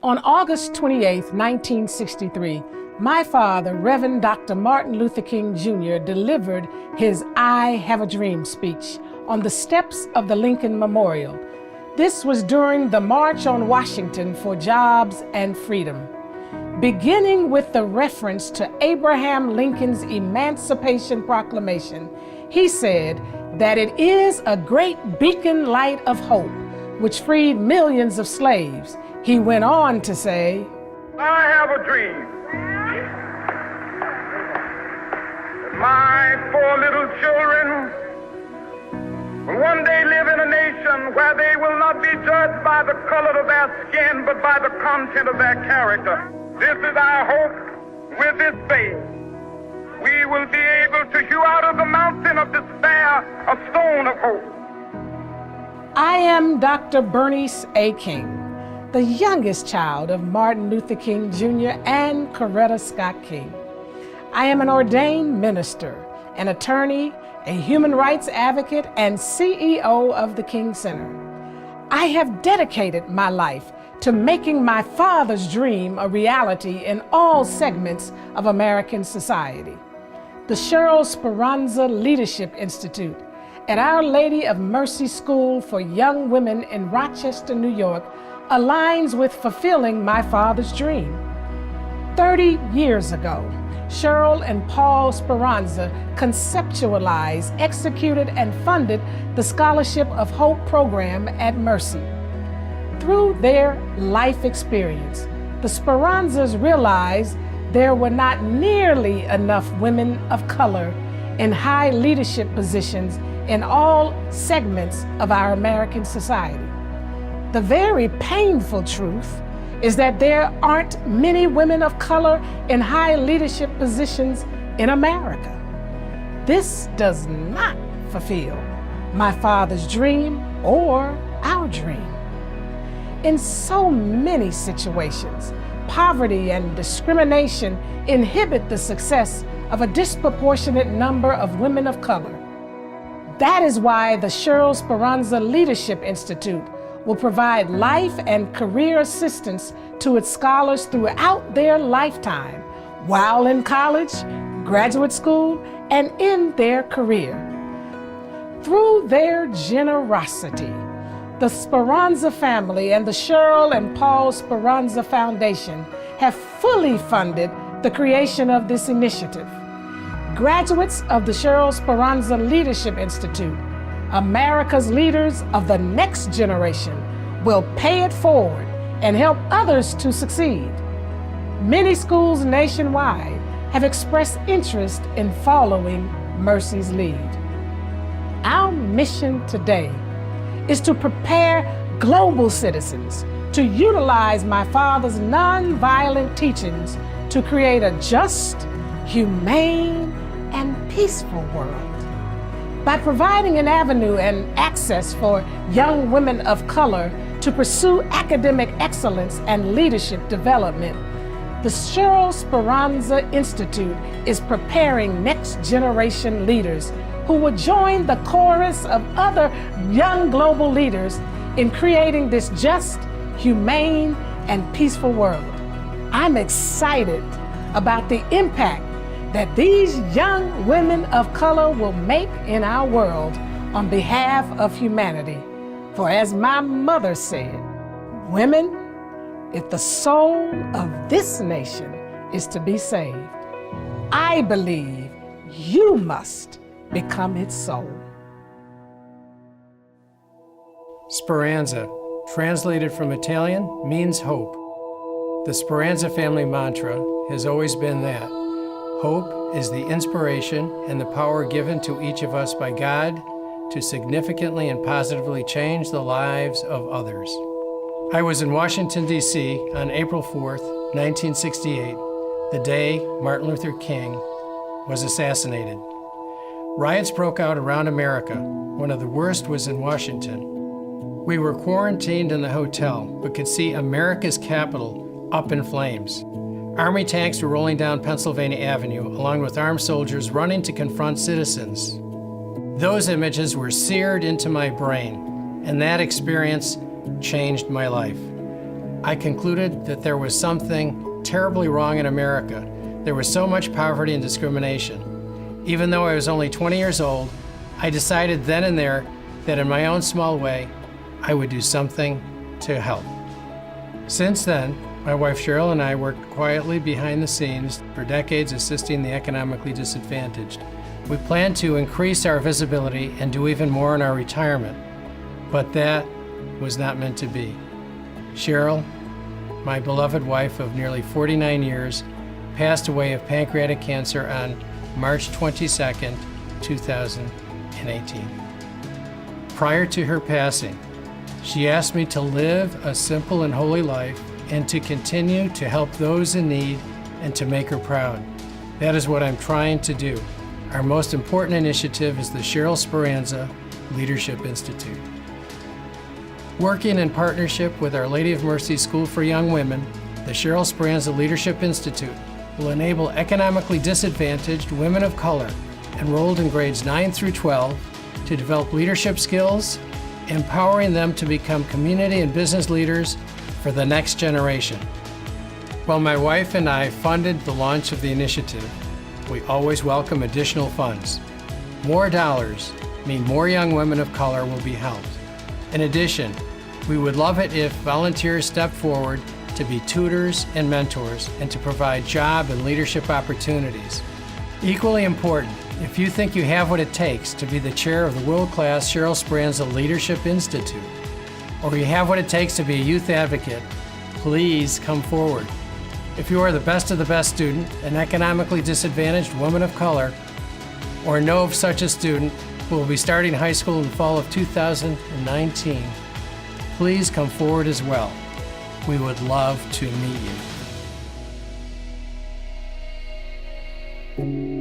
On August 28, 1963, my father, Reverend Dr. Martin Luther King Jr., delivered his I Have a Dream speech on the steps of the Lincoln Memorial. This was during the March on Washington for Jobs and Freedom. Beginning with the reference to Abraham Lincoln's Emancipation Proclamation, he said that it is a great beacon light of hope which freed millions of slaves. He went on to say, I have a dream. My four little children will one day live in a nation where they will not be judged by the color of their skin, but by the content of their character. This is our hope. With this faith, we will be able to hew out of the mountain of despair a stone of hope. I am Dr. Bernice A. King, the youngest child of Martin Luther King Jr. and Coretta Scott King. I am an ordained minister, an attorney, a human rights advocate, and CEO of the King Center. I have dedicated my life to making my father's dream a reality in all segments of American society. The Cheryl Speranza Leadership Institute at Our Lady of Mercy School for Young Women in Rochester, New York, aligns with fulfilling my father's dream. 30 years ago, Cheryl and Paul Speranza conceptualized, executed, and funded the Scholarship of Hope program at Mercy. Through their life experience, the Speranzas realized there were not nearly enough women of color in high leadership positions in all segments of our American society. The very painful truth is that there aren't many women of color in high leadership positions in America. This does not fulfill my father's dream or our dream. In so many situations, poverty and discrimination inhibit the success of a disproportionate number of women of color. That is why the Cheryl Speranza Leadership Institute will provide life and career assistance to its scholars throughout their lifetime, while in college, graduate school, and in their career. Through their generosity, the Speranza family and the Cheryl and Paul Speranza Foundation have fully funded the creation of this initiative. Graduates of the Cheryl Speranza Leadership Institute, America's leaders of the next generation, will pay it forward and help others to succeed. Many schools nationwide have expressed interest in following Mercy's lead. Our mission today is to prepare global citizens to utilize my father's nonviolent teachings to create a just, humane, and peaceful world. By providing an avenue and access for young women of color to pursue academic excellence and leadership development, the Cheryl Speranza Institute is preparing next generation leaders who will join the chorus of other young global leaders in creating this just, humane, and peaceful world. I'm excited about the impact that these young women of color will make in our world on behalf of humanity. For as my mother said, women, if the soul of this nation is to be saved, I believe you must become its soul. Speranza, translated from Italian, means hope. The Speranza family mantra has always been that. Hope is the inspiration and the power given to each of us by God to significantly and positively change the lives of others. I was in Washington, D.C. on April 4th, 1968, the day Martin Luther King was assassinated. Riots broke out around America. One of the worst was in Washington. We were quarantined in the hotel, but could see America's capital up in flames. Army tanks were rolling down Pennsylvania Avenue, along with armed soldiers running to confront citizens. Those images were seared into my brain, and that experience changed my life. I concluded that there was something terribly wrong in America. There was so much poverty and discrimination. Even though I was only 20 years old, I decided then and there that in my own small way, I would do something to help. Since then, my wife Cheryl and I worked quietly behind the scenes for decades assisting the economically disadvantaged. We plan to increase our visibility and do even more in our retirement, but that was not meant to be. Cheryl, my beloved wife of nearly 49 years, passed away of pancreatic cancer on March 22nd, 2018. Prior to her passing, she asked me to live a simple and holy life and to continue to help those in need and to make her proud. That is what I'm trying to do. Our most important initiative is the Cheryl Speranza Leadership Institute. Working in partnership with Our Lady of Mercy School for Young Women, the Cheryl Speranza Leadership Institute will enable economically disadvantaged women of color enrolled in grades 9 through 12 to develop leadership skills, empowering them to become community and business leaders for the next generation. While my wife and I funded the launch of the initiative, we always welcome additional funds. More dollars mean more young women of color will be helped. In addition, we would love it if volunteers step forward to be tutors and mentors and to provide job and leadership opportunities. Equally important, if you think you have what it takes to be the chair of the world-class Cheryl Speranza Leadership Institute, or you have what it takes to be a youth advocate, please come forward. If you are the best of the best student, an economically disadvantaged woman of color, or know of such a student who will be starting high school in the fall of 2019, please come forward as well. We would love to meet you.